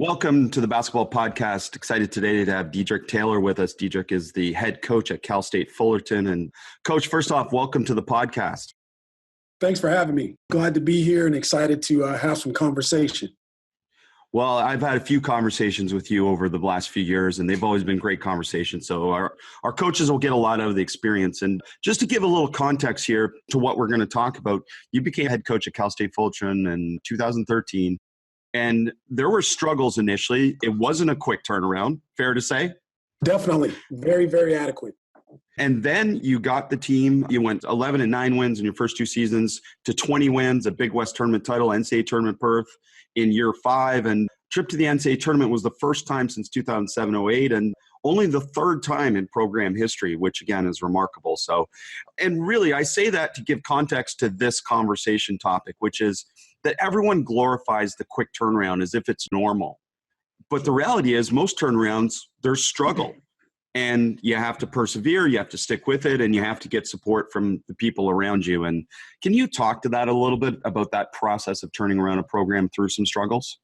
Welcome to the Basketball Podcast. Excited today to have Dedrique Taylor with us. Dedrique is the head coach at Cal State Fullerton. And Coach, first off, welcome to the podcast. Thanks for having me. Glad to be here and excited to have some conversation. Well, I've had a few conversations with you over the last few years, and they've always been great conversations. So our coaches will get a lot out of the experience. And just to give a little context here to what we're going to talk about, you became head coach at Cal State Fullerton in 2013. And there were struggles initially. It wasn't a quick turnaround, fair to say? Definitely. Very, very adequate. And then you got the team. You went 11-9 wins in your first two seasons to 20 wins, a Big West tournament title, NCAA tournament berth in year 5. And trip to the NCAA tournament was the first time since 2007-08 and only the third time in program history, which again is remarkable. So, and really I say that to give context to this conversation topic, which is that everyone glorifies the quick turnaround as if it's normal. But the reality is most turnarounds, there's struggle. And you have to persevere, you have to stick with it, and you have to get support from the people around you. And can you talk to that a little bit about that process of turning around a program through some struggles?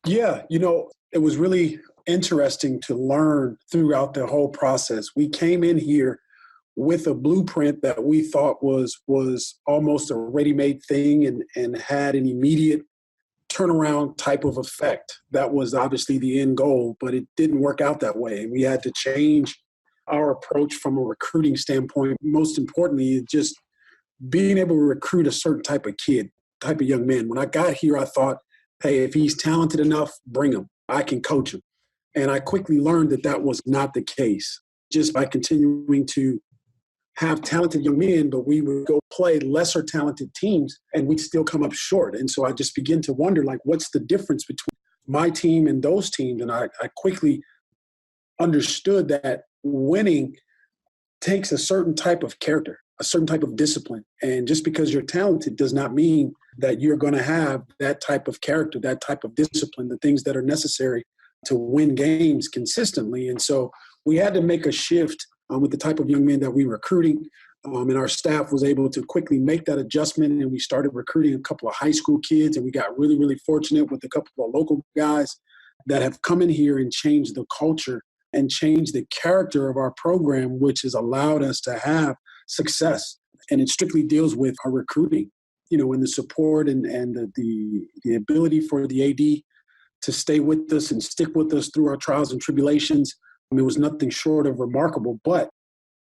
Yeah, it was really interesting to learn throughout the whole process. We came in here with a blueprint that we thought was almost a ready-made thing and had an immediate turnaround type of effect. That was obviously the end goal, but it didn't work out that way. We had to change our approach from a recruiting standpoint. Most importantly, just being able to recruit a certain type of kid, type of young man. When I got here, I thought, hey, if he's talented enough, bring him. I can coach him. And I quickly learned that that was not the case. Just by continuing to have talented young men, but we would go play lesser talented teams and we'd still come up short. And so I just begin to wonder, what's the difference between my team and those teams? And I quickly understood that winning takes a certain type of character, a certain type of discipline. And just because you're talented does not mean that you're going to have that type of character, that type of discipline, the things that are necessary to win games consistently. And so we had to make a shift with the type of young men that we were recruiting. And our staff was able to quickly make that adjustment. And we started recruiting a couple of high school kids. And we got really, really fortunate with a couple of local guys that have come in here and changed the culture and changed the character of our program, which has allowed us to have success. And it strictly deals with our recruiting, and the support and the ability for the AD to stay with us and stick with us through our trials and tribulations. It was nothing short of remarkable, but,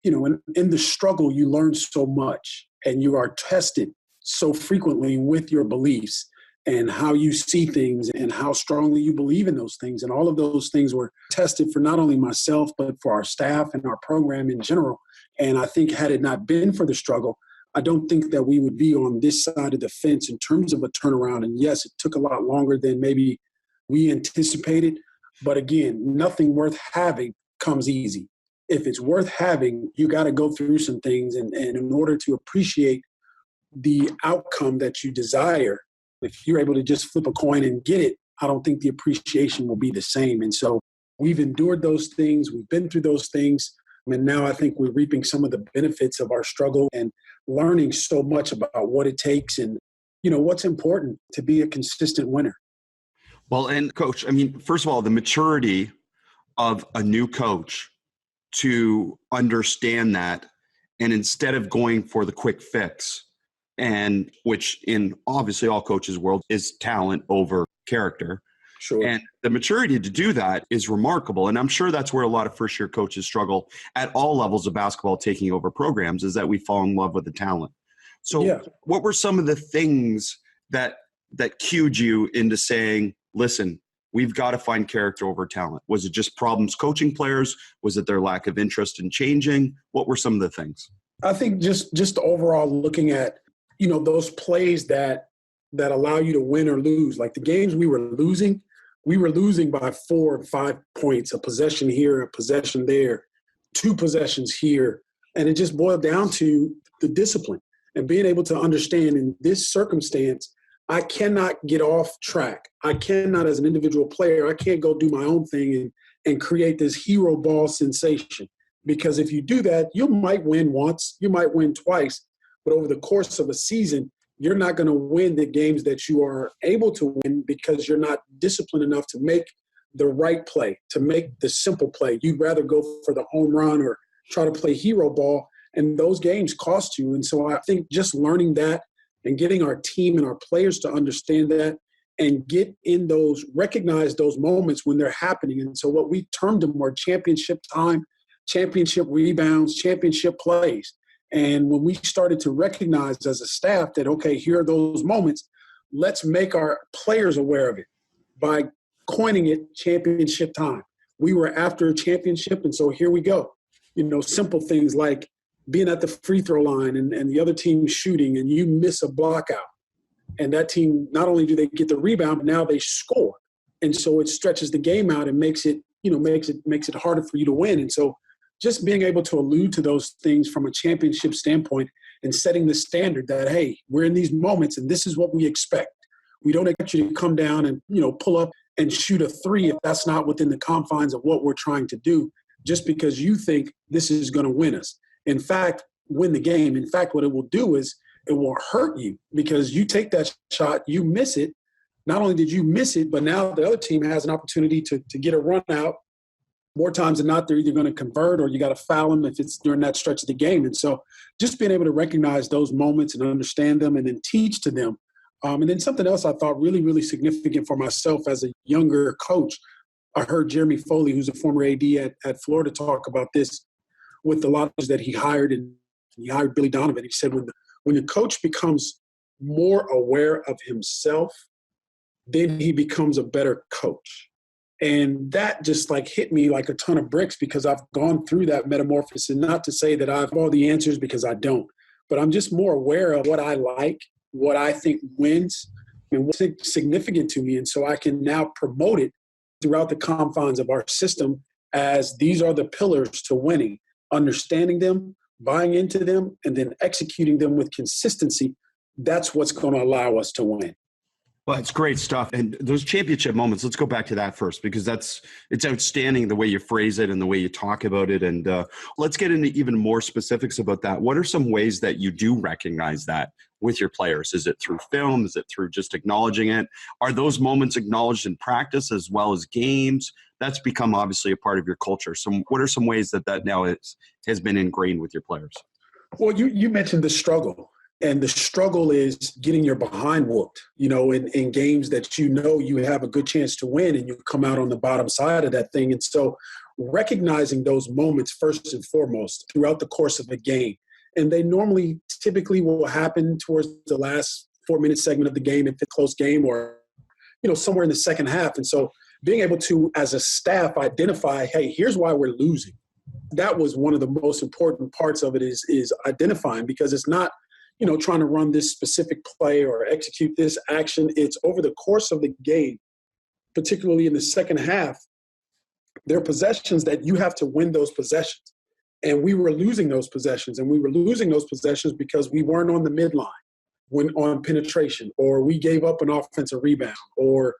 in the struggle, you learn so much and you are tested so frequently with your beliefs and how you see things and how strongly you believe in those things. And all of those things were tested for not only myself, but for our staff and our program in general. And I think had it not been for the struggle, I don't think that we would be on this side of the fence in terms of a turnaround. And yes, it took a lot longer than maybe we anticipated. But again, nothing worth having comes easy. If it's worth having, you got to go through some things. And in order to appreciate the outcome that you desire, if you're able to just flip a coin and get it, I don't think the appreciation will be the same. And so we've endured those things. We've been through those things. And now I think we're reaping some of the benefits of our struggle and learning so much about what it takes and, what's important to be a consistent winner. Well, and Coach, first of all, the maturity of a new coach to understand that, and instead of going for the quick fix, and which in obviously all coaches' world is talent over character. Sure. And the maturity to do that is remarkable. And I'm sure that's where a lot of first-year coaches struggle at all levels of basketball taking over programs, is that we fall in love with the talent. So What were some of the things that cued you into saying, listen, we've got to find character over talent? Was it just problems coaching players? Was it their lack of interest in changing? What were some of the things? I think just overall looking at, those plays that allow you to win or lose. Like the games we were losing by 4 or 5 points, a possession here, a possession there, 2 possessions here. And it just boiled down to the discipline and being able to understand in this circumstance, I cannot get off track. I cannot, as an individual player, I can't go do my own thing and create this hero ball sensation. Because if you do that, you might win once, you might win twice, but over the course of a season, you're not going to win the games that you are able to win because you're not disciplined enough to make the right play, to make the simple play. You'd rather go for the home run or try to play hero ball, and those games cost you. And so I think just learning that and getting our team and our players to understand that and get in those, recognize those moments when they're happening. And so what we termed them were championship time, championship rebounds, championship plays. And when we started to recognize as a staff that, okay, here are those moments, let's make our players aware of it by coining it championship time. We were after a championship, and so here we go. Simple things like being at the free throw line and the other team shooting, and you miss a block out. And that team, not only do they get the rebound, but now they score. And so it stretches the game out and makes it harder for you to win. And so just being able to allude to those things from a championship standpoint and setting the standard that, hey, we're in these moments and this is what we expect. We don't expect you to come down and, pull up and shoot a three if that's not within the confines of what we're trying to do, just because you think this is going to win us. In fact, win the game. In fact, what it will do is it will hurt you because you take that shot, you miss it. Not only did you miss it, but now the other team has an opportunity to get a run out. More times than not, they're either going to convert or you got to foul them if it's during that stretch of the game. And so just being able to recognize those moments and understand them and then teach to them. And then something else I thought really, really significant for myself as a younger coach, I heard Jeremy Foley, who's a former AD at Florida, talk about this with the lot that he hired, and he hired Billy Donovan. He said when the coach becomes more aware of himself, then he becomes a better coach. And that just hit me like a ton of bricks because I've gone through that metamorphosis. And not to say that I have all the answers, because I don't, but I'm just more aware of what I like, what I think wins, and what's significant to me. And so I can now promote it throughout the confines of our system as these are the pillars to winning, understanding them, buying into them, and then executing them with consistency. That's what's going to allow us to win. Well, it's great stuff. And those championship moments, let's go back to that first, because it's outstanding the way you phrase it and the way you talk about it. And let's get into even more specifics about that. What are some ways that you do recognize that with your players? Is it through film? Is it through just acknowledging it? Are those moments acknowledged in practice as well as games? That's become obviously a part of your culture. So what are some ways that now has been ingrained with your players? Well, you mentioned the struggle. And the struggle is getting your behind whooped, in games that you have a good chance to win, and you come out on the bottom side of that thing. And so recognizing those moments first and foremost throughout the course of a game. And they typically will happen towards the last 4-minute segment of the game if it's a close game, or, somewhere in the second half. And so being able to, as a staff, identify, hey, here's why we're losing. That was one of the most important parts of it is identifying, because it's not, trying to run this specific play or execute this action. It's over the course of the game, particularly in the second half, there are possessions that you have to win those possessions. And we were losing those possessions. And we were losing those possessions because we weren't on the midline when on penetration, or we gave up an offensive rebound, or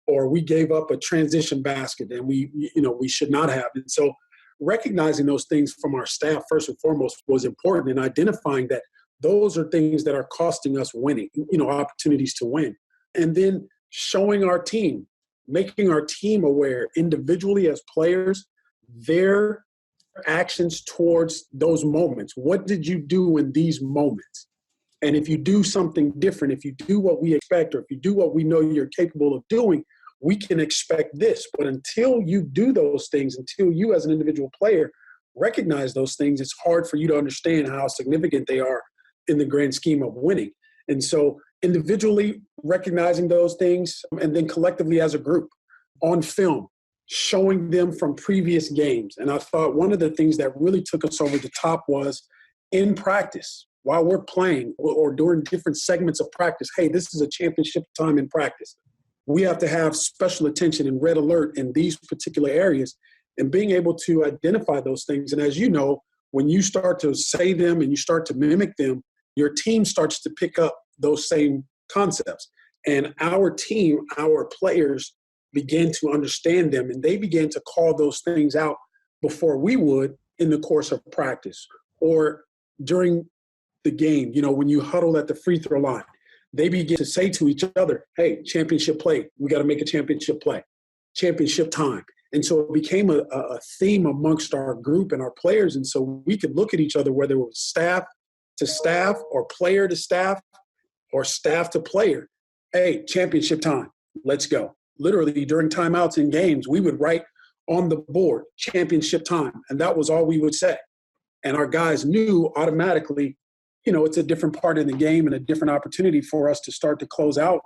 we gave up a transition basket, and we should not have. And so recognizing those things from our staff first and foremost was important, and identifying that those are things that are costing us winning, opportunities to win. And then showing our team, making our team aware individually as players, their actions towards those moments. What did you do in these moments? And if you do something different, if you do what we expect, or if you do what we know you're capable of doing, we can expect this. But until you do those things, until you as an individual player recognize those things, it's hard for you to understand how significant they are in the grand scheme of winning. And so individually recognizing those things, and then collectively as a group on film, showing them from previous games. And I thought one of the things that really took us over the top was in practice, while we're playing or during different segments of practice, hey, this is a championship time in practice. We have to have special attention and red alert in these particular areas, and being able to identify those things. And as you know, when you start to say them and you start to mimic them, your team starts to pick up those same concepts. And our team, our players began to understand them, and they began to call those things out before we would in the course of practice or during the game. When you huddle at the free throw line, they begin to say to each other, hey, championship play, we got to make a championship play. championship time. And so it became a theme amongst our group and our players. And so we could look at each other, whether it was staff to staff or player to staff or staff to player. Hey, championship time, let's go. Literally during timeouts in games, we would write on the board, championship time. And that was all we would say. And our guys knew automatically, it's a different part in the game and a different opportunity for us to start to close out,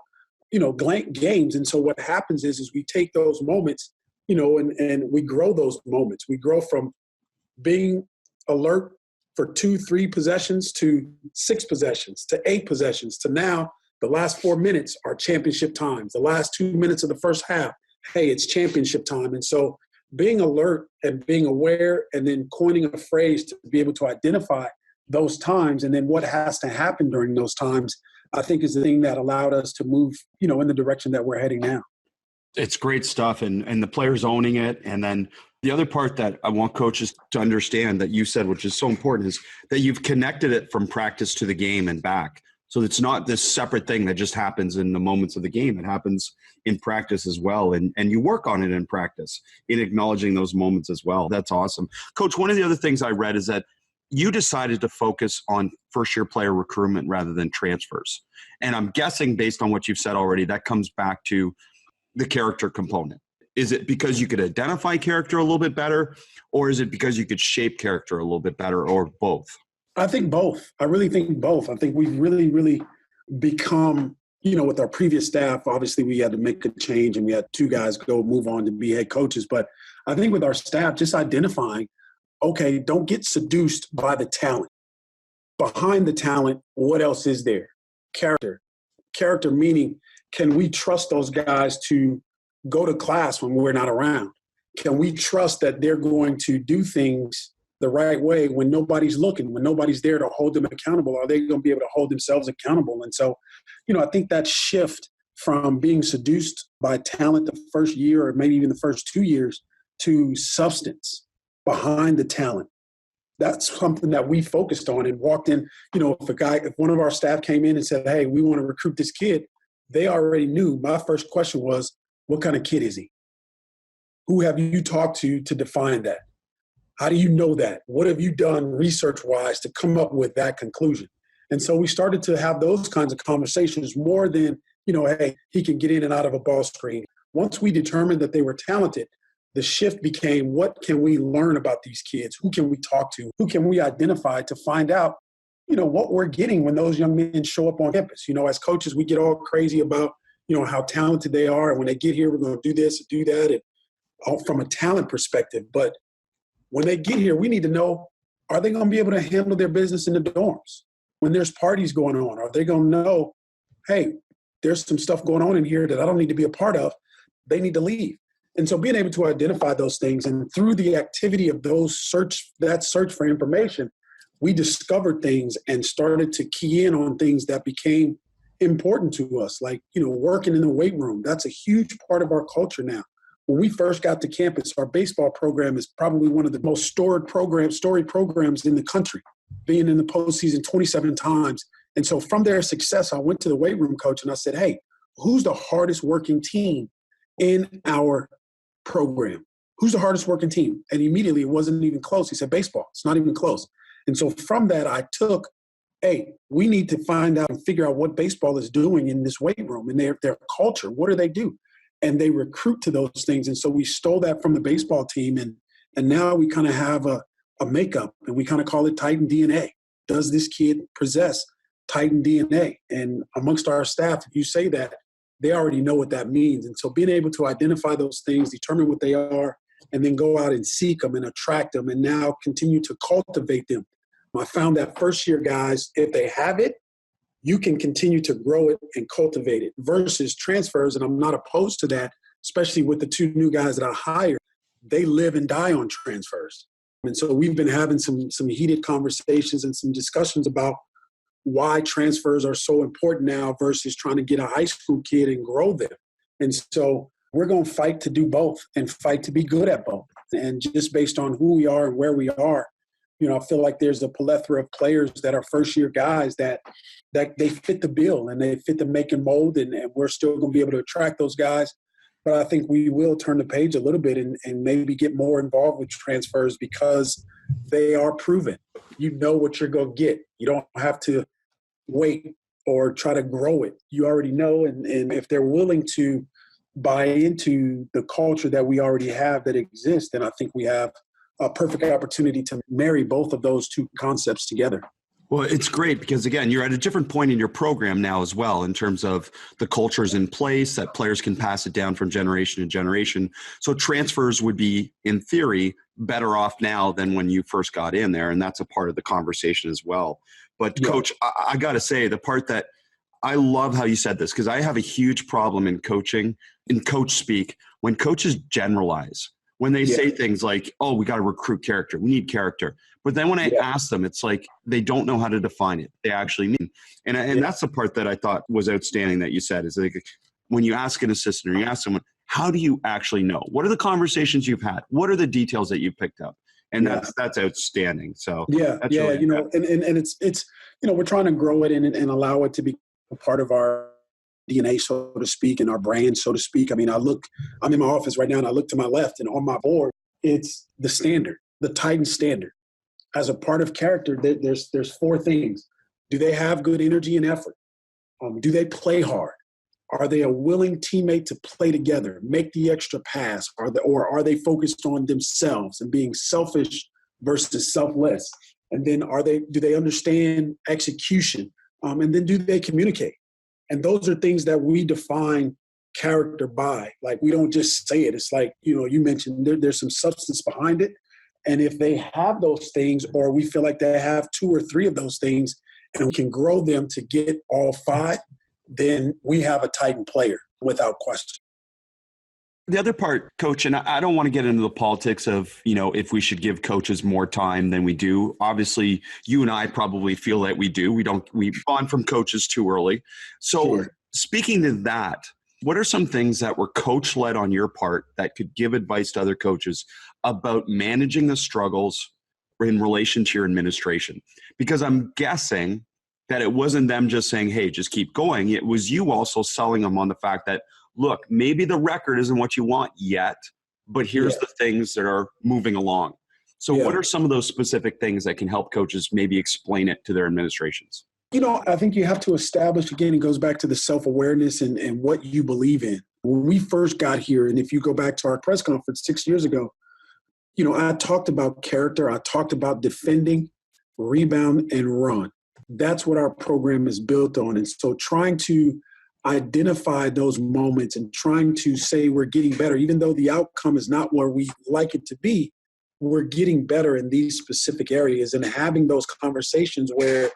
games. And so what happens is we take those moments, and we grow those moments. We grow from being alert for 2-3 possessions to 6 possessions to 8 possessions to now the last 4 minutes are championship times. The last 2 minutes of the first half, hey, it's championship time. And so being alert and being aware and then coining a phrase to be able to identify those times and then what has to happen during those times, I think is the thing that allowed us to move, in the direction that we're heading now. It's great stuff, and the players owning it. And then the other part that I want coaches to understand that you said, which is so important, is that you've connected it from practice to the game and back. So it's not this separate thing that just happens in the moments of the game. It happens in practice as well. And you work on it in practice, in acknowledging those moments as well. That's awesome. Coach, one of the other things I read is that you decided to focus on first-year player recruitment rather than transfers. And I'm guessing, based on what you've said already, that comes back to the character component. Is it because you could identify character a little bit better, or is it because you could shape character a little bit better, or both? I think both. I really think both. I think we've really, really become, with our previous staff, obviously we had to make a change and we had 2 guys move on to be head coaches. But I think with our staff, just identifying, okay, don't get seduced by the talent. Behind the talent, what else is there? Character. Character meaning, can we trust those guys to go to class when we're not around? Can we trust that they're going to do things the right way when nobody's looking, when nobody's there to hold them accountable? Are they going to be able to hold themselves accountable? And so, I think that shift from being seduced by talent the first year or maybe even the first 2 years to substance behind the talent, that's something that we focused on and walked in. If one of our staff came in and said, hey, we want to recruit this kid, they already knew. My first question was, what kind of kid is he? Who have you talked to define that? How do you know that? What have you done research-wise to come up with that conclusion? And so we started to have those kinds of conversations more than, hey, he can get in and out of a ball screen. Once we determined that they were talented, the shift became, what can we learn about these kids? Who can we talk to? Who can we identify to find out, what we're getting when those young men show up on campus? As coaches, we get all crazy about, how talented they are. And when they get here, we're going to do this and do that. And all from a talent perspective. But when they get here, we need to know, are they going to be able to handle their business in the dorms? When there's parties going on, are they going to know, hey, there's some stuff going on in here that I don't need to be a part of. They need to leave. And so being able to identify those things, and through the activity of that search for information, we discovered things and started to key in on things that became important to us, like, working in the weight room. That's a huge part of our culture now. When we first got to campus, our baseball program is probably one of the most storied programs in the country, being in the postseason 27 times. And so from their success, I went to the weight room coach and I said, hey, who's the hardest working team in our program? Who's the hardest working team? And immediately, it wasn't even close. He said, baseball. It's not even close. And so from that, I took, hey, we need to find out and figure out what baseball is doing in this weight room and their culture. What do they do? And they recruit to those things. And so we stole that from the baseball team. And now we kind of have a makeup, and we kind of call it Titan DNA. Does this kid possess Titan DNA? And amongst our staff, if you say that, they already know what that means. And so being able to identify those things, determine what they are, and then go out and seek them and attract them and now continue to cultivate them. I found that first-year guys, if they have it, you can continue to grow it and cultivate it versus transfers. And I'm not opposed to that, especially with the 2 new guys that I hired. They live and die on transfers. And so we've been having some heated conversations and some discussions about why transfers are so important now versus trying to get a high school kid and grow them. And so we're going to fight to do both and fight to be good at both. And just based on who we are and where we are, I feel like there's a plethora of players that are first-year guys that they fit the bill and they fit the make and mold, and we're still going to be able to attract those guys. But I think we will turn the page a little bit and maybe get more involved with transfers because they are proven. You know what you're going to get. You don't have to wait or try to grow it. You already know. And if they're willing to buy into the culture that we already have that exists, then I think we have a perfect opportunity to marry both of those two concepts together. Well, it's great because, again, you're at a different point in your program now as well in terms of the culture's in place, that players can pass it down from generation to generation. So transfers would be, in theory, better off now than when you first got in there, and that's a part of the conversation as well. But, yeah. Coach, I got to say, the part that I love how you said this, because I have a huge problem in coaching, in coach speak, when coaches generalize. When they say things like, oh, we got to recruit character. We need character. But then when I ask them, it's like they don't know how to define it. They actually need. And that's the part that I thought was outstanding that you said is like when you ask an assistant or you ask someone, how do you actually know? What are the conversations you've had? What are the details that you've picked up? And that's outstanding. So that's really you know, and it's you know, we're trying to grow it and allow it to be a part of our DNA, so to speak, and our brand, so to speak. I mean, I'm in my office right now and I look to my left and on my board, it's the standard, the Titan standard. As a part of character, there's 4 things. Do they have good energy and effort? Do they play hard? Are they a willing teammate to play together, make the extra pass? Or are they focused on themselves and being selfish versus selfless? And then do they understand execution? And then do they communicate? And those are things that we define character by. Like, we don't just say it. It's like, you know, you mentioned there's some substance behind it. And if they have those things, or we feel like they have 2 or 3 of those things, and we can grow them to get all 5, then we have a Titan player without question. The other part, Coach, and I don't want to get into the politics of, you know, if we should give coaches more time than we do. Obviously, you and I probably feel that we do. We've gone from coaches too early. So Speaking to that, what are some things that were coach-led on your part that could give advice to other coaches about managing the struggles in relation to your administration? Because I'm guessing that it wasn't them just saying, hey, just keep going. It was you also selling them on the fact that, look, maybe the record isn't what you want yet, but here's the things that are moving along. So what are some of those specific things that can help coaches maybe explain it to their administrations? You know, I think you have to establish, again, it goes back to the self-awareness and what you believe in. When we first got here, and if you go back to our press conference 6 years ago, you know, I talked about character. I talked about defending, rebound, and run. That's what our program is built on. And so trying to identify those moments and trying to say we're getting better, even though the outcome is not where we like it to be, we're getting better in these specific areas, and having those conversations where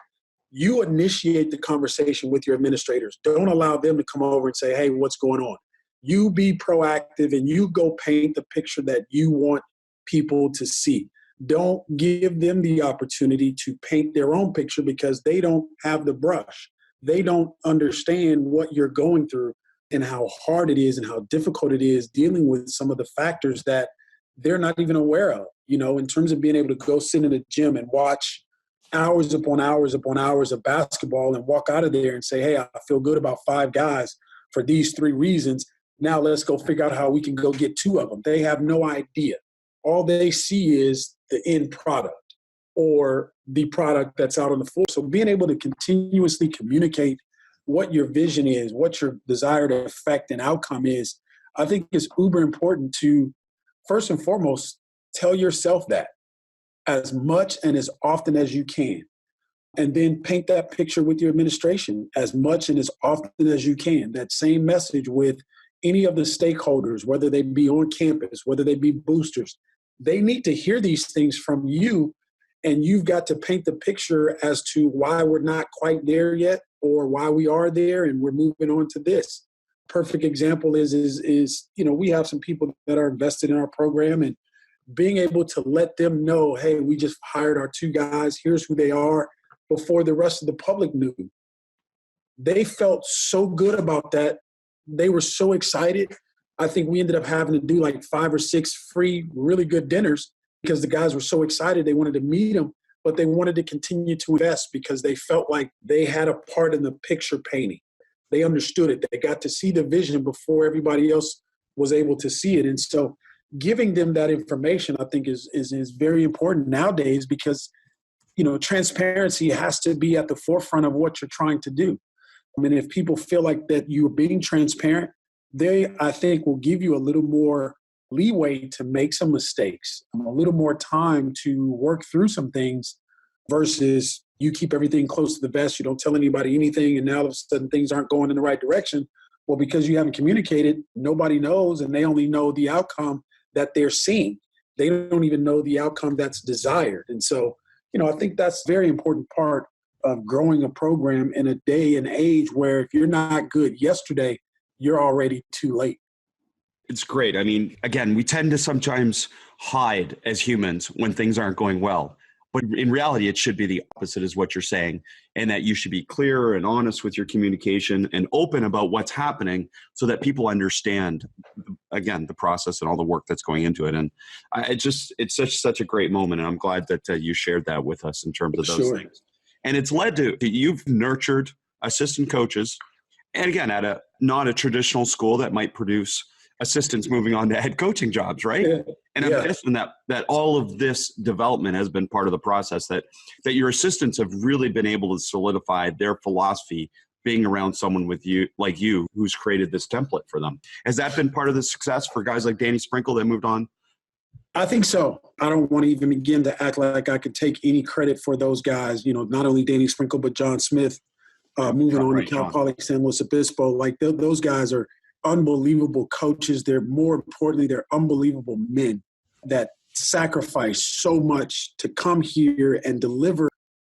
you initiate the conversation with your administrators. Don't allow them to come over and say, hey, what's going on? You be proactive and you go paint the picture that you want people to see. Don't give them the opportunity to paint their own picture because they don't have the brush. They don't understand what you're going through and how hard it is and how difficult it is dealing with some of the factors that they're not even aware of. You know, in terms of being able to go sit in a gym and watch hours upon hours upon hours of basketball and walk out of there and say, hey, I feel good about 5 guys for these 3 reasons. Now let's go figure out how we can go get 2 of them. They have no idea. All they see is the end product or the product that's out on the floor. So being able to continuously communicate what your vision is, what your desired effect and outcome is, I think is uber important to, first and foremost, tell yourself that as much and as often as you can. And then paint that picture with your administration as much and as often as you can. That same message with any of the stakeholders, whether they be on campus, whether they be boosters. They need to hear these things from you, and you've got to paint the picture as to why we're not quite there yet or why we are there and we're moving on to this. Perfect example is you know, we have some people that are invested in our program, and being able to let them know, hey, we just hired our 2 guys, here's who they are, before the rest of the public knew. They felt so good about that. They were so excited. I think we ended up having to do like 5 or 6 free, really good dinners because the guys were so excited. They wanted to meet them, but they wanted to continue to invest because they felt like they had a part in the picture painting. They understood it. They got to see the vision before everybody else was able to see it. And so giving them that information, I think is very important nowadays because, transparency has to be at the forefront of what you're trying to do. I mean, if people feel like that you're being transparent, they, I think, will give you a little more leeway to make some mistakes, a little more time to work through some things versus you keep everything close to the vest. You don't tell anybody anything. And now all of a sudden things aren't going in the right direction. Well, because you haven't communicated, nobody knows, and they only know the outcome that they're seeing. They don't even know the outcome that's desired. And so, I think that's a very important part of growing a program in a day and age where if you're not good yesterday, you're already too late. It's great. I mean, again, we tend to sometimes hide as humans when things aren't going well. But in reality, it should be the opposite is what you're saying, and that you should be clear and honest with your communication and open about what's happening so that people understand, again, the process and all the work that's going into it. And it's such a great moment. And I'm glad that you shared that with us in terms of those things. And it's led to, you've nurtured assistant coaches, and again, at not a traditional school that might produce assistants moving on to head coaching jobs, right? Yeah. And I'm guessing that all of this development has been part of the process, that your assistants have really been able to solidify their philosophy being around someone like you who's created this template for them. Has that been part of the success for guys like Danny Sprinkle that moved on? I think so. I don't want to even begin to act like I could take any credit for those guys, not only Danny Sprinkle, but John Smith, moving on to Cal Poly San Luis Obispo. Like those guys are unbelievable coaches. More importantly, they're unbelievable men that sacrifice so much to come here and deliver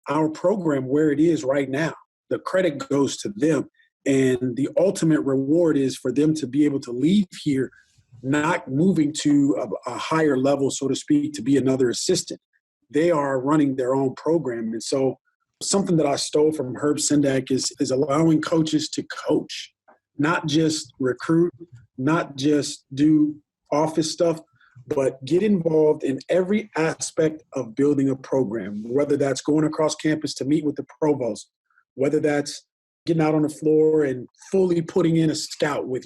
our program where it is right now. The credit goes to them. And the ultimate reward is for them to be able to leave here, not moving to a higher level, so to speak, to be another assistant. They are running their own program. And so something that I stole from Herb Sendak is allowing coaches to coach, not just recruit, not just do office stuff, but get involved in every aspect of building a program, whether that's going across campus to meet with the provost, whether that's getting out on the floor and fully putting in a scout with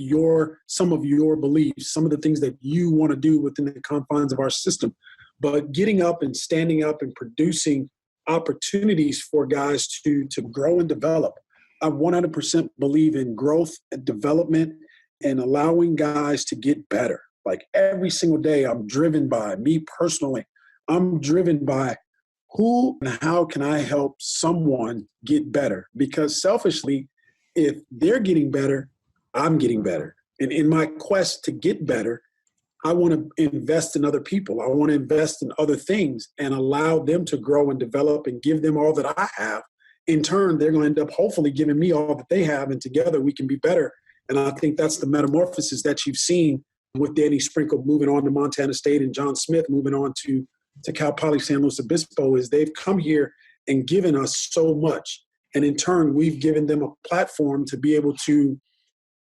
some of your beliefs, some of the things that you want to do within the confines of our system, but getting up and standing up and producing opportunities for guys to grow and develop. I 100% believe in growth and development and allowing guys to get better. Like every single day, I'm driven by, me personally, I'm driven by who and how can I help someone get better? Because selfishly, if they're getting better, I'm getting better. And in my quest to get better, I want to invest in other people. I want to invest in other things and allow them to grow and develop and give them all that I have. In turn, they're going to end up hopefully giving me all that they have, and together we can be better. And I think that's the metamorphosis that you've seen with Danny Sprinkle moving on to Montana State and John Smith moving on to Cal Poly San Luis Obispo, is they've come here and given us so much. And in turn, we've given them a platform to be able to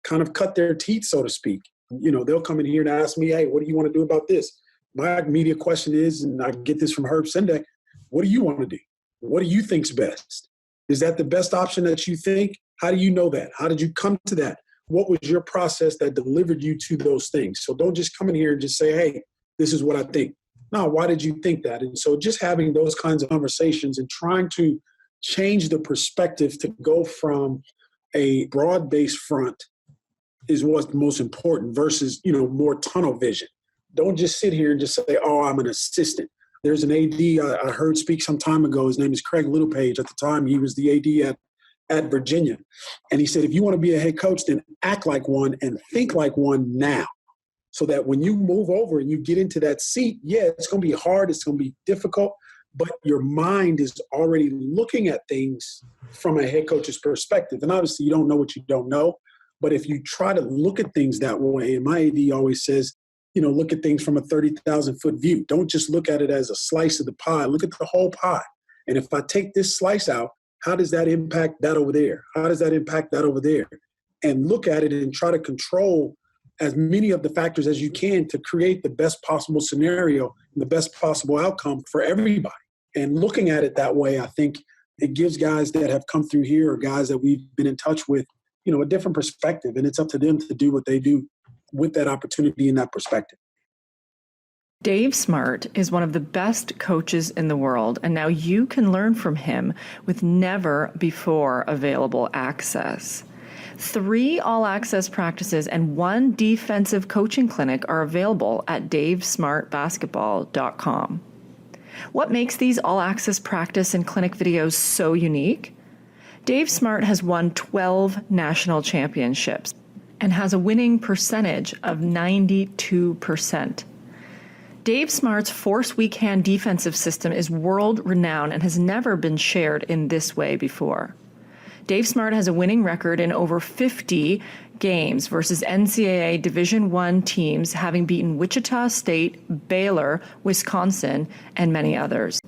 kind of cut their teeth, so to speak. They'll come in here and ask me, hey, what do you want to do about this? My immediate question is, and I get this from Herb Sendak, what do you want to do? What do you think's best? Is that the best option that you think? How do you know that? How did you come to that? What was your process that delivered you to those things? So don't just come in here and just say, hey, this is what I think. No, why did you think that? And so just having those kinds of conversations and trying to change the perspective to go from a broad-based front is what's most important versus, more tunnel vision. Don't just sit here and just say, oh, I'm an assistant. There's an AD I heard speak some time ago. His name is Craig Littlepage. At the time, he was the AD at Virginia. And he said, if you want to be a head coach, then act like one and think like one now. So that when you move over and you get into that seat, it's going to be hard. It's going to be difficult. But your mind is already looking at things from a head coach's perspective. And obviously, you don't know what you don't know. But if you try to look at things that way, and my AD always says, look at things from a 30,000-foot view. Don't just look at it as a slice of the pie. Look at the whole pie. And if I take this slice out, how does that impact that over there? How does that impact that over there? And look at it and try to control as many of the factors as you can to create the best possible scenario and the best possible outcome for everybody. And looking at it that way, I think it gives guys that have come through here or guys that we've been in touch with, a different perspective. And it's up to them to do what they do with that opportunity and that perspective. Dave Smart is one of the best coaches in the world, and now you can learn from him with never before available access. 3 all-access practices and 1 defensive coaching clinic are available at davesmartbasketball.com. What makes these all-access practice and clinic videos so unique? Dave Smart has won 12 national championships and has a winning percentage of 92%. Dave Smart's force weak hand defensive system is world-renowned and has never been shared in this way before. Dave Smart has a winning record in over 50 games versus NCAA Division I teams, having beaten Wichita State, Baylor, Wisconsin, and many others.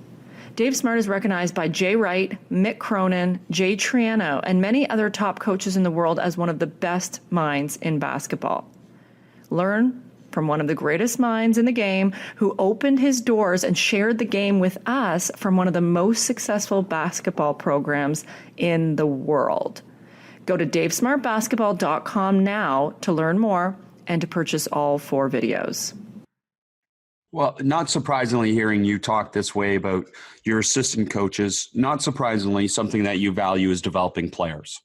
Dave Smart is recognized by Jay Wright, Mick Cronin, Jay Triano, and many other top coaches in the world as one of the best minds in basketball. Learn from one of the greatest minds in the game who opened his doors and shared the game with us from one of the most successful basketball programs in the world. Go to davesmartbasketball.com now to learn more and to purchase all 4 videos. Well, not surprisingly, hearing you talk this way about your assistant coaches, not surprisingly, something that you value is developing players.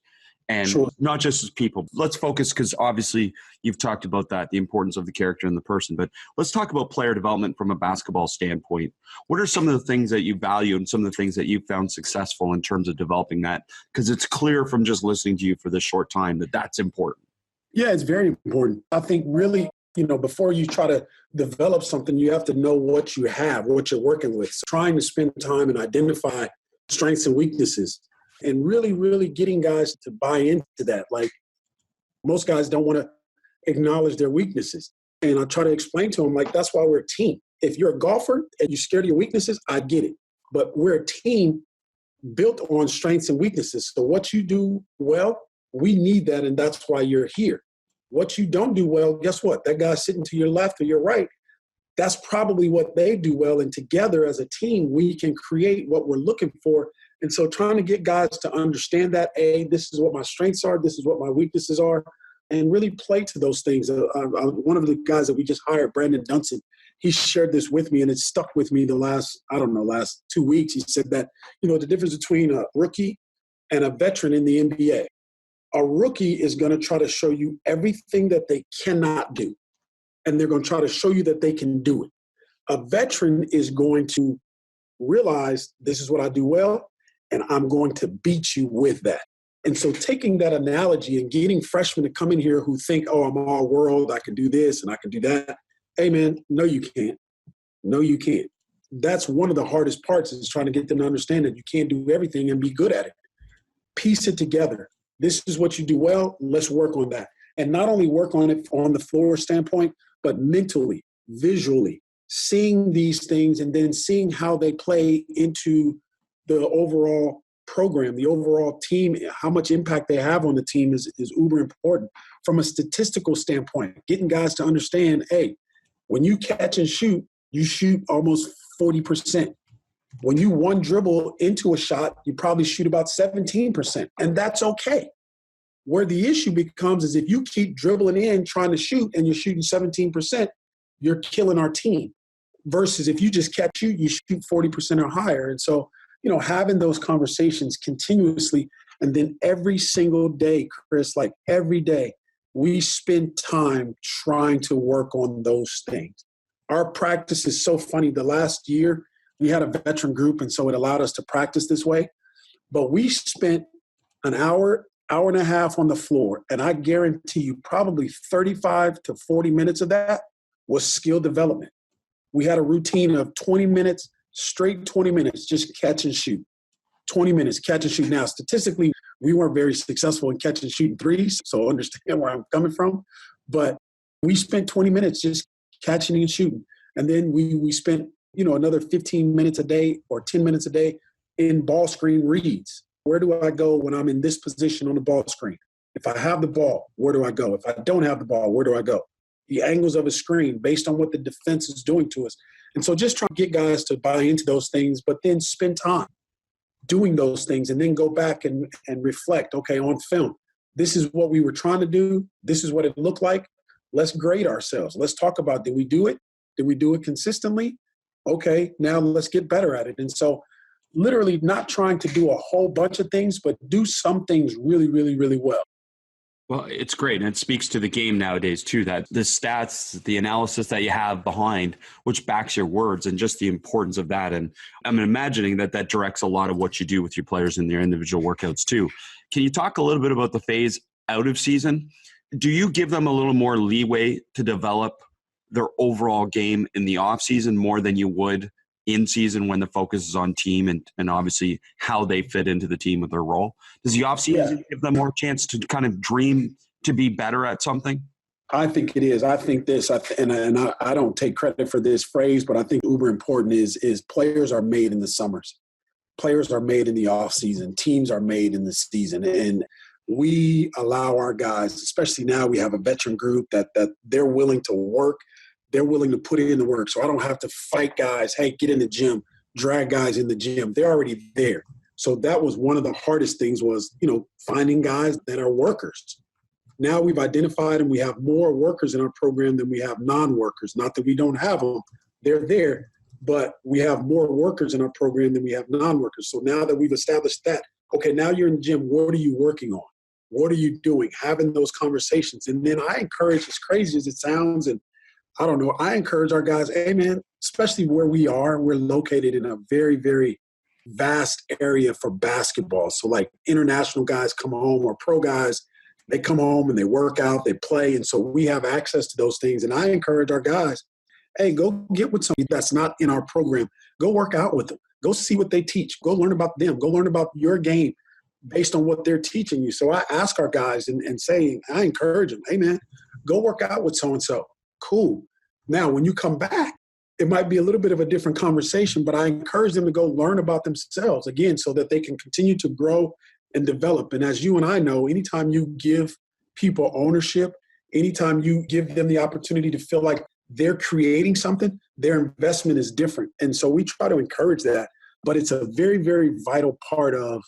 And Sure. Not just as people. Let's focus, because obviously you've talked about that, the importance of the character and the person. But let's talk about player development from a basketball standpoint. What are some of the things that you value and some of the things that you've found successful in terms of developing that? Because it's clear from just listening to you for this short time that that's important. Yeah, it's very important. I think really, before you try to develop something, you have to know what you have, what you're working with. So trying to spend time and identify strengths and weaknesses, and really, really getting guys to buy into that. Like, most guys don't want to acknowledge their weaknesses. And I try to explain to them, like, that's why we're a team. If you're a golfer and you're scared of your weaknesses, I get it. But we're a team built on strengths and weaknesses. So what you do well, we need that, and that's why you're here. What you don't do well, guess what? That guy sitting to your left or your right, that's probably what they do well. And together as a team, we can create what we're looking for. And so trying to get guys to understand that, this is what my strengths are, this is what my weaknesses are, and really play to those things. One of the guys that we just hired, Brandon Dunson, he shared this with me, and it stuck with me the last 2 weeks. He said that, the difference between a rookie and a veteran in the NBA. A rookie is going to try to show you everything that they cannot do, and they're going to try to show you that they can do it. A veteran is going to realize, this is what I do well, and I'm going to beat you with that. And so taking that analogy and getting freshmen to come in here who think, I'm all world, I can do this and I can do that. Hey, man, no, you can't. No, you can't. That's one of the hardest parts, is trying to get them to understand that you can't do everything and be good at it. Piece it together. This is what you do well. Let's work on that. And not only work on it on the floor standpoint, but mentally, visually, seeing these things and then seeing how they play into the overall program, the overall team, how much impact they have on the team is uber important. From a statistical standpoint, getting guys to understand, hey, when you catch and shoot, you shoot almost 40%. When you one dribble into a shot, you probably shoot about 17%, and that's okay. Where the issue becomes is if you keep dribbling in trying to shoot and you're shooting 17%, you're killing our team. Versus if you just catch you shoot 40% or higher. And so, having those conversations continuously, and then every single day, Chris, like every day, we spend time trying to work on those things. Our practice is so funny. The last year, we had a veteran group, and so it allowed us to practice this way. But we spent an hour and a half on the floor, and I guarantee you probably 35 to 40 minutes of that was skill development. We had a routine of 20 minutes, straight 20 minutes, just catch and shoot. 20 minutes, catch and shoot. Now, statistically, we weren't very successful in catch and shooting threes, so understand where I'm coming from. But we spent 20 minutes just catching and shooting. And then we spent, another 15 minutes a day or 10 minutes a day in ball screen reads. Where do I go when I'm in this position on the ball screen? If I have the ball, where do I go? If I don't have the ball, where do I go? The angles of a screen based on what the defense is doing to us. And so just trying to get guys to buy into those things, but then spend time doing those things and then go back and reflect, okay, on film, this is what we were trying to do. This is what it looked like. Let's grade ourselves. Let's talk about, did we do it? Did we do it consistently? Okay, now let's get better at it. And so literally not trying to do a whole bunch of things, but do some things really, really, really well. Well, it's great. And it speaks to the game nowadays, too, that the stats, the analysis that you have behind, which backs your words, and just the importance of that. And I'm imagining that that directs a lot of what you do with your players in their individual workouts, too. Can you talk a little bit about the phase out of season? Do you give them a little more leeway to develop their overall game in the off season more than you would in season when the focus is on team and obviously how they fit into the team with their role? Does the off season give them more chance to kind of dream to be better at something? I think it is. I think this, and I don't take credit for this phrase, but I think uber important is players are made in the summers. Players are made in the off season. Teams are made in the season. And we allow our guys, especially now we have a veteran group that they're willing to work. They're willing to put in the work. So I don't have to fight guys, hey, get in the gym, drag guys in the gym. They're already there. So that was one of the hardest things was, finding guys that are workers. Now we've identified and we have more workers in our program than we have non-workers. Not that we don't have them. They're there. But we have more workers in our program than we have non-workers. So now that we've established that, okay, now you're in the gym. What are you working on? What are you doing? Having those conversations. And then I encourage, as crazy as it sounds, and I don't know, I encourage our guys, hey, man, especially where we're located in a very, very vast area for basketball. So, like, international guys come home or pro guys, they come home and they work out, they play. And so we have access to those things. And I encourage our guys, hey, go get with somebody that's not in our program. Go work out with them. Go see what they teach. Go learn about them. Go learn about your game based on what they're teaching you. So I ask our guys and say, I encourage them, hey, man, go work out with so-and-so. Cool. Now, when you come back, it might be a little bit of a different conversation, but I encourage them to go learn about themselves, again, so that they can continue to grow and develop. And as you and I know, anytime you give people ownership, anytime you give them the opportunity to feel like they're creating something, their investment is different. And so we try to encourage that, but it's a very, very vital part of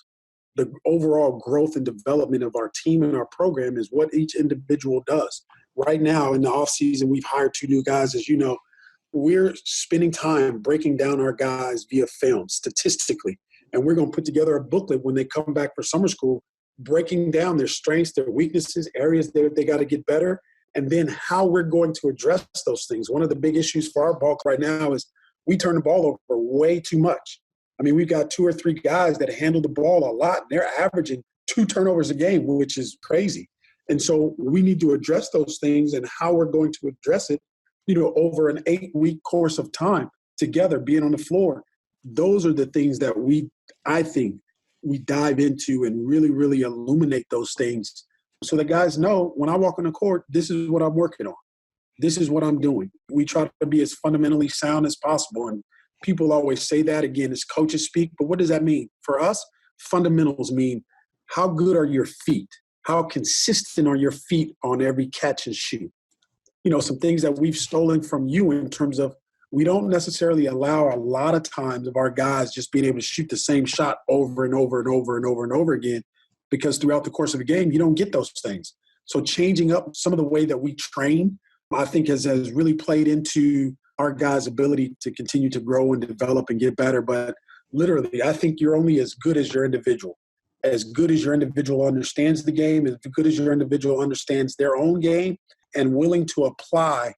the overall growth and development of our team and our program is what each individual does. Right now in the offseason, we've hired 2 new guys. As you know, we're spending time breaking down our guys via film statistically. And we're going to put together a booklet when they come back for summer school, breaking down their strengths, their weaknesses, areas that they got to get better, and then how we're going to address those things. One of the big issues for our ball right now is we turn the ball over way too much. I mean, we've got 2 or 3 guys that handle the ball a lot. And they're averaging 2 turnovers a game, which is crazy. And so we need to address those things and how we're going to address it, over an 8-week course of time together, being on the floor. Those are the things that I think we dive into and really, really illuminate those things so the guys know when I walk on the court, this is what I'm working on. This is what I'm doing. We try to be as fundamentally sound as possible. And people always say that, again, as coaches speak, but what does that mean? For us, fundamentals mean how good are your feet? How consistent are your feet on every catch and shoot? Some things that we've stolen from you in terms of we don't necessarily allow a lot of times of our guys just being able to shoot the same shot over and over and over and over and over again, because throughout the course of a game, you don't get those things. So changing up some of the way that we train, I think has really played into our guys' ability to continue to grow and develop and get better. But literally, I think you're only as good as your individual. As good as your individual understands the game, as good as your individual understands their own game and willing to apply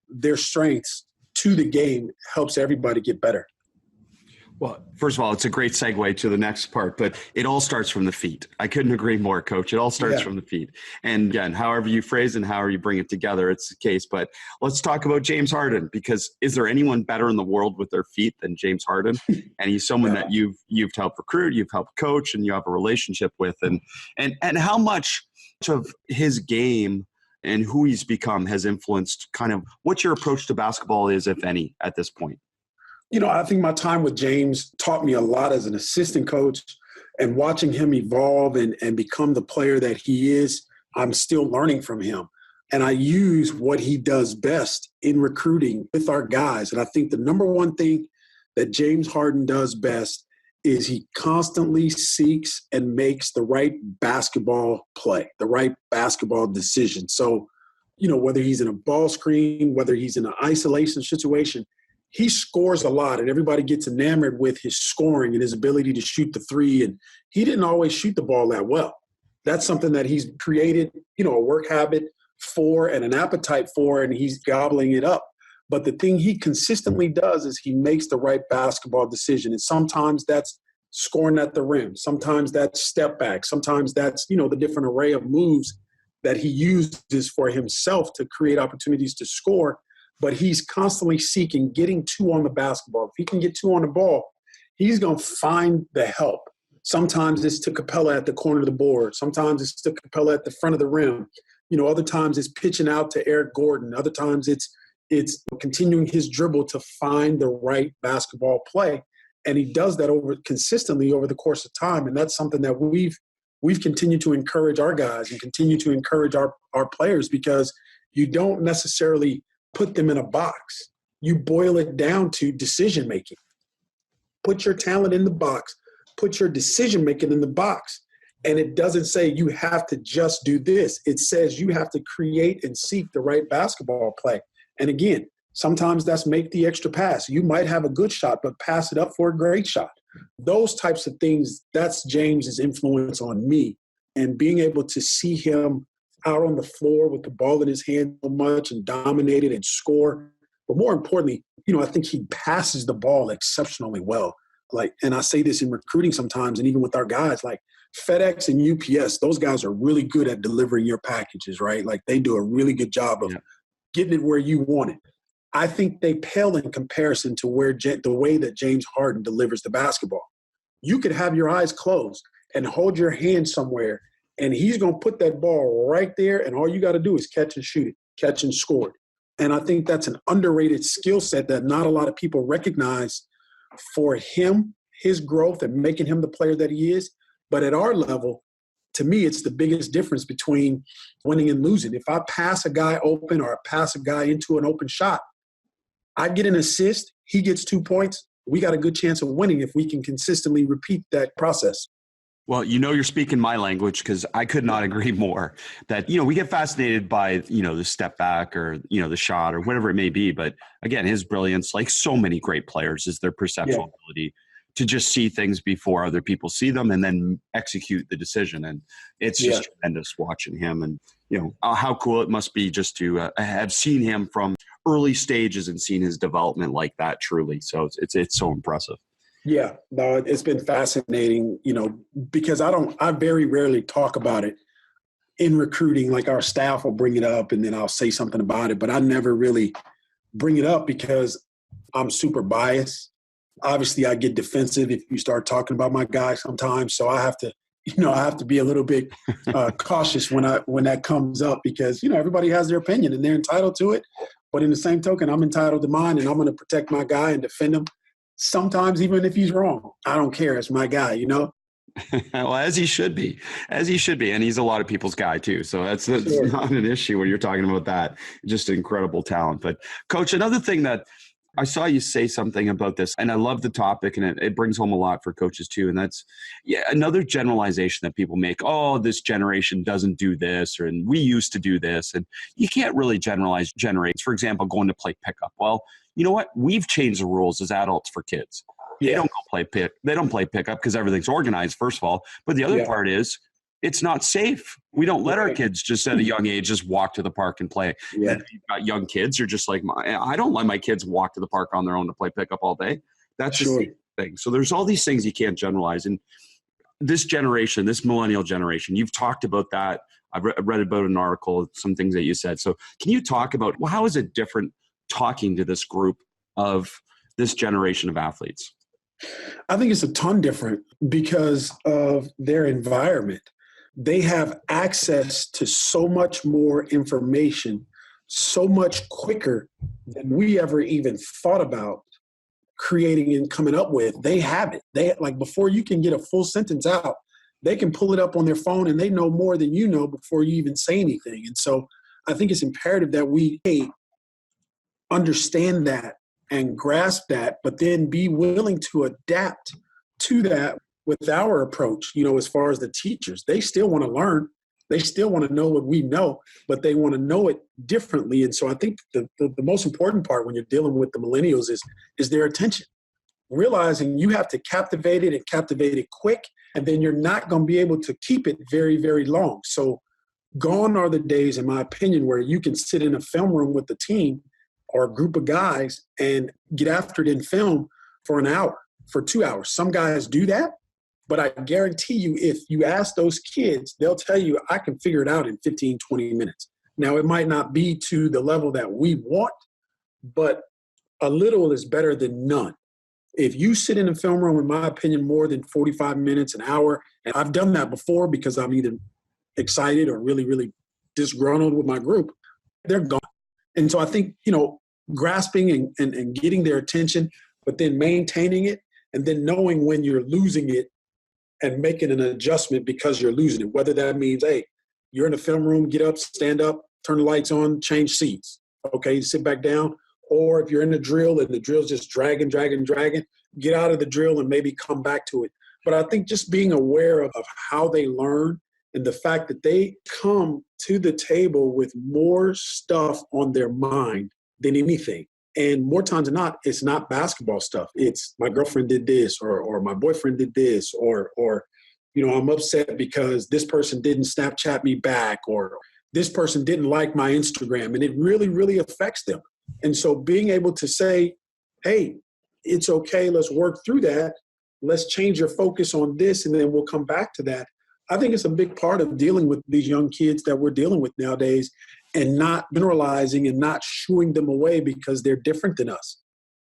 their strengths to the game helps everybody get better. Well, first of all, it's a great segue to the next part, but it all starts from the feet. I couldn't agree more, Coach. It all starts from the feet. And again, however you phrase and however you bring it together, it's the case. But let's talk about James Harden, because is there anyone better in the world with their feet than James Harden? And he's someone that you've helped recruit, you've helped coach, and you have a relationship with. And how much of his game and who he's become has influenced kind of what your approach to basketball is, if any, at this point? I think my time with James taught me a lot as an assistant coach, and watching him evolve and become the player that he is, I'm still learning from him. And I use what he does best in recruiting with our guys. And I think the number one thing that James Harden does best is he constantly seeks and makes the right basketball play, the right basketball decision. So whether he's in a ball screen, whether he's in an isolation situation, he scores a lot, and everybody gets enamored with his scoring and his ability to shoot the three. And he didn't always shoot the ball that well. That's something that he's created, a work habit for and an appetite for, and he's gobbling it up. But the thing he consistently does is he makes the right basketball decision. And sometimes that's scoring at the rim. Sometimes that's step back. Sometimes that's, the different array of moves that he uses for himself to create opportunities to score. But he's constantly seeking getting two on the basketball. If he can get two on the ball, he's going to find the help. Sometimes it's to Capella at the corner of the board. Sometimes it's to Capella at the front of the rim. Other times it's pitching out to Eric Gordon. Other times it's continuing his dribble to find the right basketball play. And he does that consistently over the course of time. And that's something that we've continued to encourage our guys and continue to encourage our players, because you don't necessarily put them in a box. You boil it down to decision making. Put your talent in the box. Put your decision making in the box. And it doesn't say you have to just do this. It says you have to create and seek the right basketball play. And again, sometimes that's make the extra pass. You might have a good shot, but pass it up for a great shot. Those types of things, that's James's influence on me. And being able to see him out on the floor with the ball in his hand so much and dominate it and score. But more importantly, I think he passes the ball exceptionally well. And I say this in recruiting sometimes, and even with our guys, like FedEx and UPS, those guys are really good at delivering your packages, right? Like they do a really good job of getting it where you want it. I think they pale in comparison to the way that James Harden delivers the basketball. You could have your eyes closed and hold your hand somewhere, and he's going to put that ball right there, and all you got to do is catch and shoot it, catch and score it. And I think that's an underrated skill set that not a lot of people recognize for him, his growth, and making him the player that he is. But at our level, to me, it's the biggest difference between winning and losing. If I pass a guy open or I pass a guy into an open shot, I get an assist, he gets 2 points. We got a good chance of winning if we can consistently repeat that process. Well, you're speaking my language, because I could not agree more that, we get fascinated by, the step back or, the shot or whatever it may be. But again, his brilliance, like so many great players, is their perceptual ability to just see things before other people see them and then execute the decision. And it's just tremendous watching him. And, how cool it must be just to have seen him from early stages and seen his development like that, truly. So it's so impressive. Yeah, no, it's been fascinating, because I very rarely talk about it in recruiting. Like our staff will bring it up and then I'll say something about it, but I never really bring it up because I'm super biased. Obviously I get defensive if you start talking about my guy sometimes. So I have to be a little bit cautious when that comes up, because, everybody has their opinion and they're entitled to it. But in the same token, I'm entitled to mine, and I'm going to protect my guy and defend him. Sometimes even if he's wrong, I don't care. It's my guy, Well, as he should be. And he's a lot of people's guy too. So that's not an issue when you're talking about that. Just incredible talent. But Coach, another thing that I saw you say something about this, and I love the topic, and it brings home a lot for coaches too. And that's another generalization that people make. Oh, this generation doesn't do this, and we used to do this. And you can't really generalize generations. For example, going to play pickup. Well, you know what? We've changed the rules as adults for kids. They don't play pickup because everything's organized, first of all. But the other part is it's not safe. We don't let our kids just at a young age just walk to the park and play. Yeah. And if you've got young kids, you're just like, I don't let my kids walk to the park on their own to play pickup all day. That's the same thing. So there's all these things you can't generalize. And this generation, this millennial generation, you've talked about that. I've read about an article, some things that you said. So can you talk about, how is it different talking to this group of this generation of athletes? I think it's a ton different because of their environment. They have access to so much more information, so much quicker than we ever even thought about creating and coming up with. They have it. They before you can get a full sentence out, they can pull it up on their phone and they know more than you know before you even say anything. And so I think it's imperative that we understand that and grasp that, but then be willing to adapt to that with our approach, as far as the teachers. They still want to learn. They still want to know what we know, but they want to know it differently. And so I think the most important part when you're dealing with the millennials is their attention. Realizing you have to captivate it and captivate it quick, and then you're not going to be able to keep it very, very long. So gone are the days, in my opinion, where you can sit in a film room with a team or a group of guys and get after it in film for an hour, for 2 hours. Some guys do that, but I guarantee you, if you ask those kids, they'll tell you, I can figure it out in 15, 20 minutes. Now, it might not be to the level that we want, but a little is better than none. If you sit in a film room, in my opinion, more than 45 minutes, an hour, and I've done that before because I'm either excited or really, really disgruntled with my group, they're gone. And so I think, grasping and getting their attention, but then maintaining it, and then knowing when you're losing it and making an adjustment because you're losing it, whether that means, hey, you're in a film room, get up, stand up, turn the lights on, change seats. Okay, sit back down. Or if you're in the drill and the drill's just dragging, get out of the drill and maybe come back to it. But I think just being aware of how they learn and the fact that they come to the table with more stuff on their mind than anything. And more times than not, it's not basketball stuff. It's my girlfriend did this, or my boyfriend did this, or I'm upset because this person didn't Snapchat me back, or this person didn't like my Instagram. And it really, really affects them. And so being able to say, hey, it's okay, let's work through that. Let's change your focus on this, and then we'll come back to that. I think it's a big part of dealing with these young kids that we're dealing with nowadays, and not generalizing and not shooing them away because they're different than us.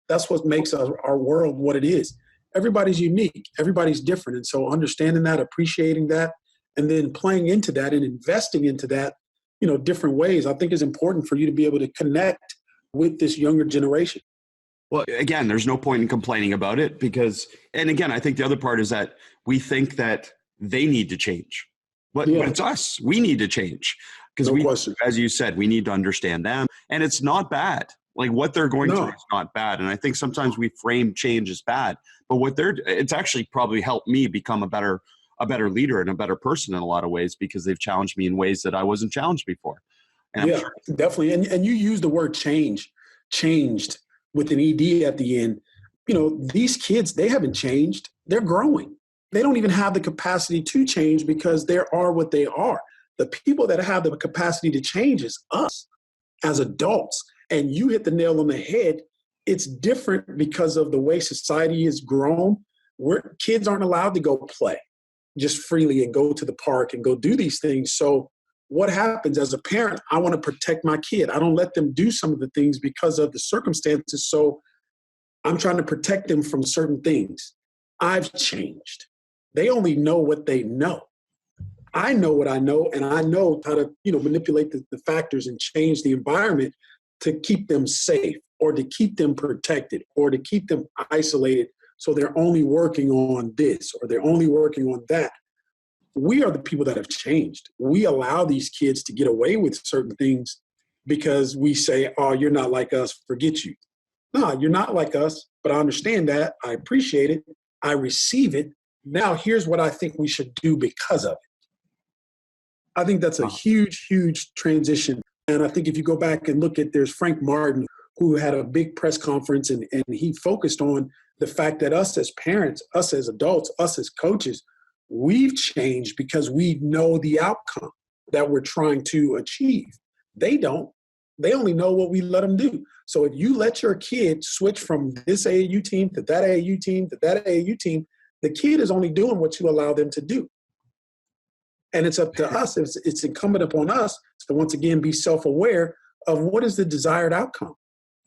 That's what makes our world what it is. Everybody's unique. Everybody's different. And so understanding that, appreciating that, and then playing into that and investing into that, different ways, I think is important for you to be able to connect with this younger generation. Well, again, there's no point in complaining about it because, and again, I think the other part is that we think that they need to change, but it's us. We need to change because as you said, we need to understand them, and it's not bad. Like what they're going through is not bad. And I think sometimes we frame change as bad, but it's actually probably helped me become a better leader and a better person in a lot of ways because they've challenged me in ways that I wasn't challenged before. And yeah, definitely. And you use the word changed with an ED at the end. These kids, they haven't changed. They're growing. They don't even have the capacity to change because they are what they are. The people that have the capacity to change is us as adults. And you hit the nail on the head. It's different because of the way society has grown. Where kids aren't allowed to go play just freely and go to the park and go do these things. So what happens as a parent, I want to protect my kid. I don't let them do some of the things because of the circumstances. So I'm trying to protect them from certain things. I've changed. They only know what they know. I know what I know, and I know how to, manipulate the factors and change the environment to keep them safe or to keep them protected or to keep them isolated. So they're only working on this or they're only working on that. We are the people that have changed. We allow these kids to get away with certain things because we say, oh, you're not like us, forget you. No, you're not like us, but I understand that. I appreciate it. I receive it. Now here's what I think we should do because of it. I think that's a huge, huge transition. And I think if you go back and look at, there's Frank Martin, who had a big press conference and he focused on the fact that us as parents, us as adults, us as coaches, we've changed because we know the outcome that we're trying to achieve. They don't. They only know what we let them do. So if you let your kid switch from this AAU team to that AAU team to that AAU team, the kid is only doing what you allow them to do. And it's up to us. It's incumbent upon us to once again be self-aware of what is the desired outcome.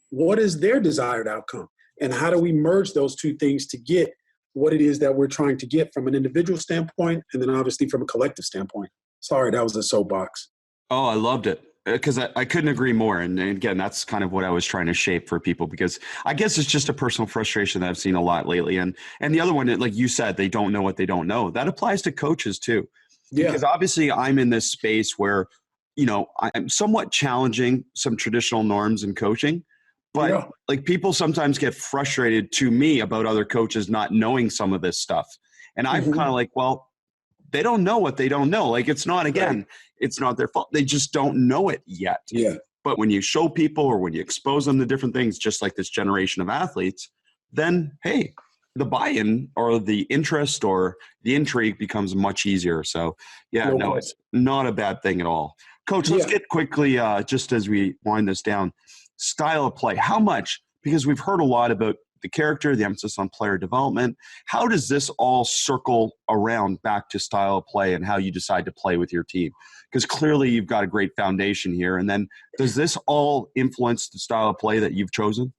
What is their desired outcome? And how do we merge those two things to get what it is that we're trying to get from an individual standpoint and then obviously from a collective standpoint. Sorry, that was a soapbox. Oh, I loved it because I couldn't agree more. And again, that's kind of what I was trying to shape for people because I guess it's just a personal frustration that I've seen a lot lately. And the other one, like you said, they don't know what they don't know. That applies to coaches too. Yeah. Because obviously I'm in this space where, I'm somewhat challenging some traditional norms in coaching. But like people sometimes get frustrated to me about other coaches not knowing some of this stuff. And I'm kind of like, well, they don't know what they don't know. Like, it's not, again, it's not their fault. They just don't know it yet. Yeah. But when you show people or when you expose them to different things, just like this generation of athletes, then, hey, the buy-in or the interest or the intrigue becomes much easier. So, yeah, no, it's not a bad thing at all. Coach, let's get quickly, just as we wind this down, style of play. How much, because we've heard a lot about the character, the emphasis on player development, how does this all circle around back to style of play and how you decide to play with your team? Because clearly you've got a great foundation here. And then does this all influence the style of play that you've chosen?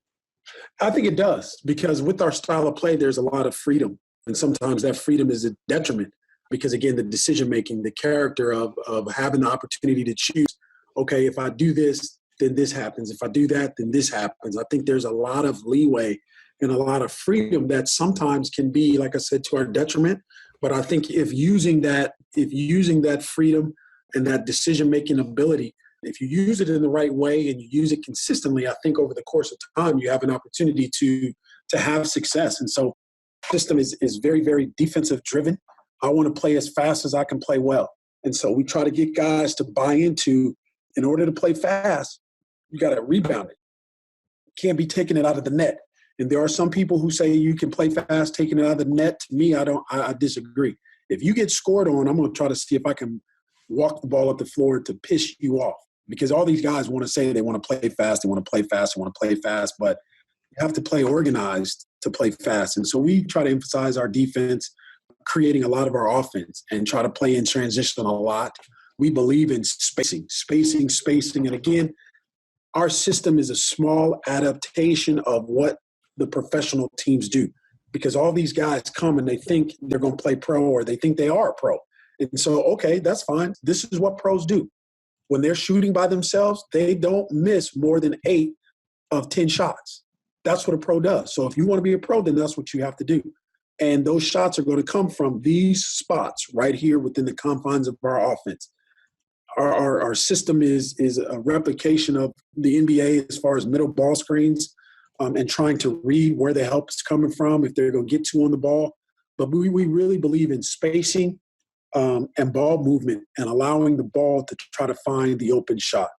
I think it does, because with our style of play, there's a lot of freedom. And sometimes that freedom is a detriment because, again, the decision-making, the character of having the opportunity to choose, okay, if I do this, then this happens. If I do that, then this happens. I think there's a lot of leeway and a lot of freedom that sometimes can be, like I said, to our detriment. But I think if using that freedom and that decision-making ability, if you use it in the right way and you use it consistently, I think over the course of time, you have an opportunity to have success. And so the system is very, very defensive driven. I want to play as fast as I can play well. And so we try to get guys to buy into, in order to play fast, you got to rebound it. You can't be taking it out of the net. And there are some people who say you can play fast, taking it out of the net. To me, I disagree. If you get scored on, I'm going to try to see if I can walk the ball up the floor to piss you off. Because all these guys want to say they want to play fast, they want to play fast, they want to play fast, but you have to play organized to play fast. And so we try to emphasize our defense, creating a lot of our offense, and try to play in transition a lot. We believe in spacing. And again, our system is a small adaptation of what the professional teams do, because all these guys come and they think they're going to play pro, or they think they are a pro. And so, okay, that's fine. This is what pros do. When they're shooting by themselves, they don't miss more than 8 of 10 shots. That's what a pro does. So if you want to be a pro, then that's what you have to do. And those shots are going to come from these spots right here within the confines of our offense. Our system is a replication of the NBA as far as middle ball screens, and trying to read where the help is coming from, if they're going to get to on the ball. But we really believe in spacing and ball movement and allowing the ball to try to find the open shot.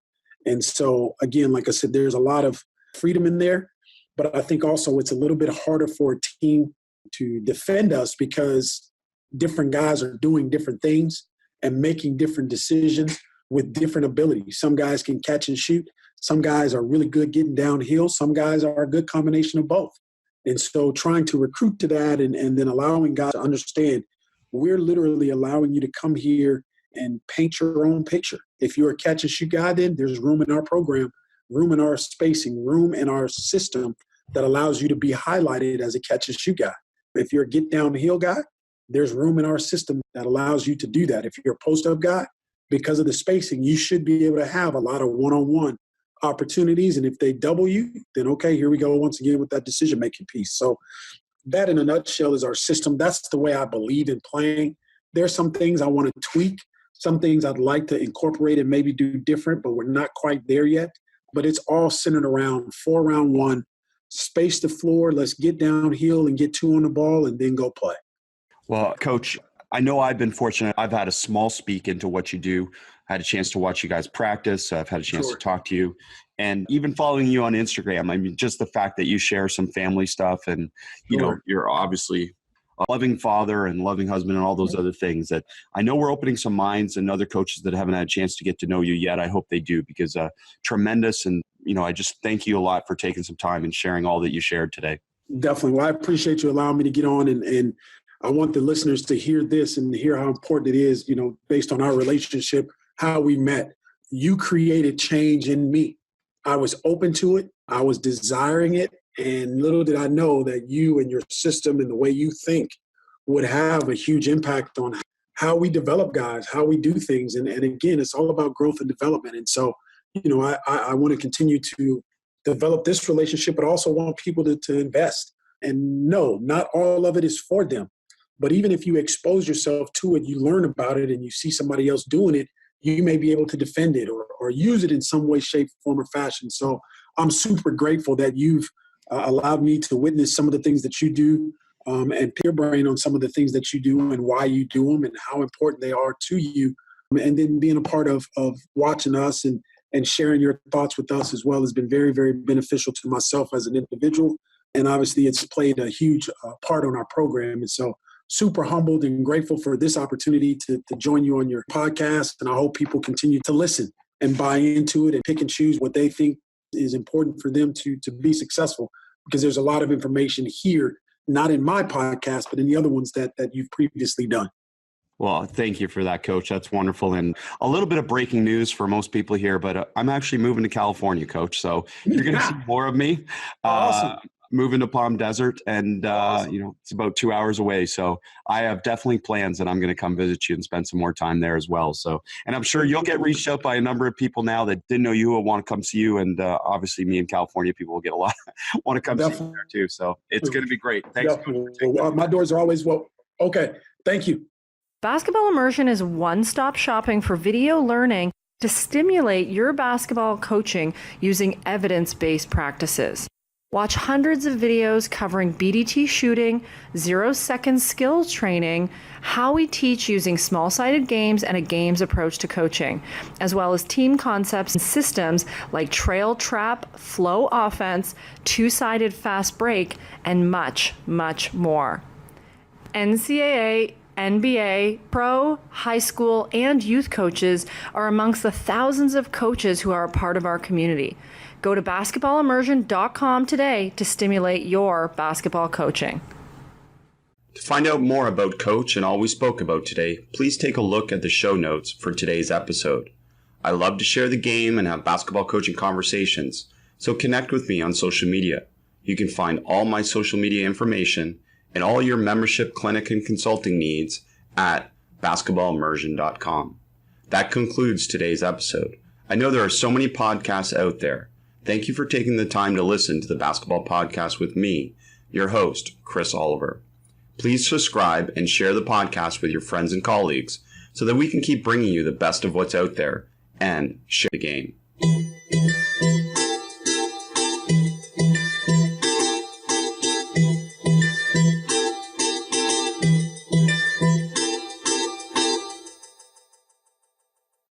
And so, again, like I said, there's a lot of freedom in there, but I think also it's a little bit harder for a team to defend us because different guys are doing different things and making different decisions with different abilities. Some guys can catch and shoot. Some guys are really good getting downhill. Some guys are a good combination of both. And so trying to recruit to that and then allowing guys to understand, we're literally allowing you to come here and paint your own picture. If you're a catch and shoot guy, then there's room in our program, room in our spacing, room in our system that allows you to be highlighted as a catch and shoot guy. If you're a get downhill guy, there's room in our system that allows you to do that. If you're a post-up guy, because of the spacing, you should be able to have a lot of one-on-one opportunities. And if they double you, then okay, here we go once again with that decision-making piece. So that in a nutshell is our system. That's the way I believe in playing. There's some things I want to tweak, some things I'd like to incorporate and maybe do different, but we're not quite there yet. But it's all centered around 4-round-1, space the floor, let's get downhill and get 2 on the ball and then go play. Well, Coach, I know I've been fortunate. I've had a small speak into what you do. I had a chance to watch you guys practice. I've had a chance to talk to you. And even following you on Instagram, I mean, just the fact that you share some family stuff and, you know, you're obviously a loving father and loving husband and all those other things that I know we're opening some minds, and other coaches that haven't had a chance to get to know you yet, I hope they do, because tremendous. And, you know, I just thank you a lot for taking some time and sharing all that you shared today. Definitely. Well, I appreciate you allowing me to get on, and I want the listeners to hear this and hear how important it is, you know, based on our relationship, how we met. You created change in me. I was open to it. I was desiring it. And little did I know that you and your system and the way you think would have a huge impact on how we develop guys, how we do things. And again, it's all about growth and development. And so, you know, I want to continue to develop this relationship, but also want people to invest. And no, not all of it is for them. But even if you expose yourself to it, you learn about it, and you see somebody else doing it, you may be able to defend it or use it in some way, shape, form, or fashion. So I'm super grateful that you've allowed me to witness some of the things that you do and pick your brain on some of the things that you do and why you do them and how important they are to you. And then being a part of watching us and sharing your thoughts with us as well has been very, very beneficial to myself as an individual. And obviously it's played a huge part on our program. And so super humbled and grateful for this opportunity to join you on your podcast. And I hope people continue to listen and buy into it and pick and choose what they think is important for them to be successful, because there's a lot of information here, not in my podcast, but in the other ones that you've previously done. Well, thank you for that, Coach. That's wonderful. And a little bit of breaking news for most people here, but I'm actually moving to California, Coach. So you're going to see more of me. Awesome. Moving to Palm Desert, and Awesome. it's about 2 hours away. So I have definitely plans that I'm going to come visit you and spend some more time there as well. So, and I'm sure you'll get reached out by a number of people now that didn't know you will want to come see you. And obviously me in California, people will get a lot want to come see you there too. So it's going to be great. Thanks. Well, my doors are always okay. Thank you. Basketball Immersion is one-stop shopping for video learning to stimulate your basketball coaching using evidence-based practices. Watch hundreds of videos covering BDT shooting, 0-second skills training, how we teach using small-sided games and a games approach to coaching, as well as team concepts and systems like trail trap, flow offense, two-sided fast break, and much, much more. NCAA, NBA, pro, high school, and youth coaches are amongst the thousands of coaches who are a part of our community. Go to basketballimmersion.com today to stimulate your basketball coaching. To find out more about Coach and all we spoke about today, please take a look at the show notes for today's episode. I love to share the game and have basketball coaching conversations, so connect with me on social media. You can find all my social media information and all your membership, clinic, and consulting needs at basketballimmersion.com. That concludes today's episode. I know there are so many podcasts out there. Thank you for taking the time to listen to the Basketball Podcast with me, your host, Chris Oliver. Please subscribe and share the podcast with your friends and colleagues so that we can keep bringing you the best of what's out there and share the game.